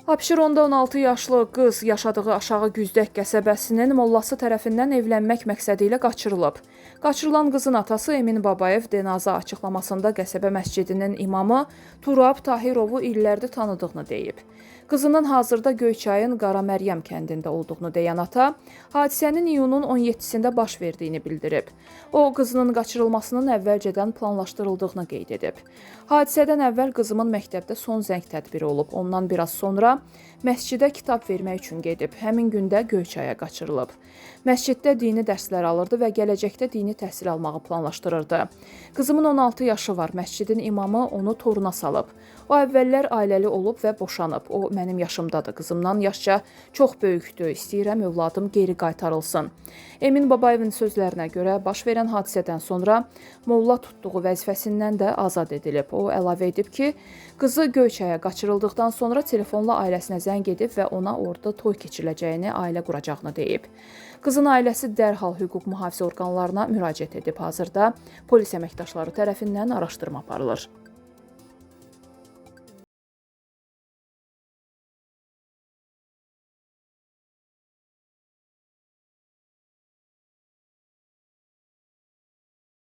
Abşeronda 16 yaşlı qız yaşadığı Aşağı Güzdək qəsəbəsinin mollası tərəfindən evlənmək məqsədi ilə qaçırılıb. Qaçırılan qızın atası Emin Babayev DNAza açıqlamasında qəsəbə məscidinin imamı Turab Tahirovu illərdir tanıdığını deyib. Qızının hazırda Göyçayın Qara Məryəm kəndində olduğunu deyən ata, hadisənin iyunun 17-sində baş verdiyini bildirib. O, qızının qaçırılmasının əvvəlcədən planlaşdırıldığını qeyd edib. Hadisədən əvvəl qızımın məktəbdə son zəng tədbiri olub. Ondan biraz sonra məscidə kitab vermək üçün gedib. Həmin gündə Göyçaya qaçırılıb. Məsciddə dini dərslər alırdı və gələcəkdə dini təhsil almağı planlaşdırırdı. Qızımın 16 yaşı var. Məscidin imamı onu toruna salıb. O əvvəllər ailəli olub və boşanıb. O mənim yaşımdadır. Qızımdan yaşca çox böyükdür. İstəyirəm övladım geri qaytarılsın. Emin Babayevin sözlərinə görə baş verən hadisədən sonra molla tutduğu vəzifəsindən də azad edilib. O əlavə edib ki, qızı Göyçaya qaçırıldıqdan sonra telefonla ailəsinə zəng edib və ona orada toy keçiriləcəyini, ailə quracağını deyib. Qızın ailəsi dərhal hüquq mühafizə orqanlarına müraciət edib. Hazırda polis əməkdaşları tərəfindən araşdırma aparılır.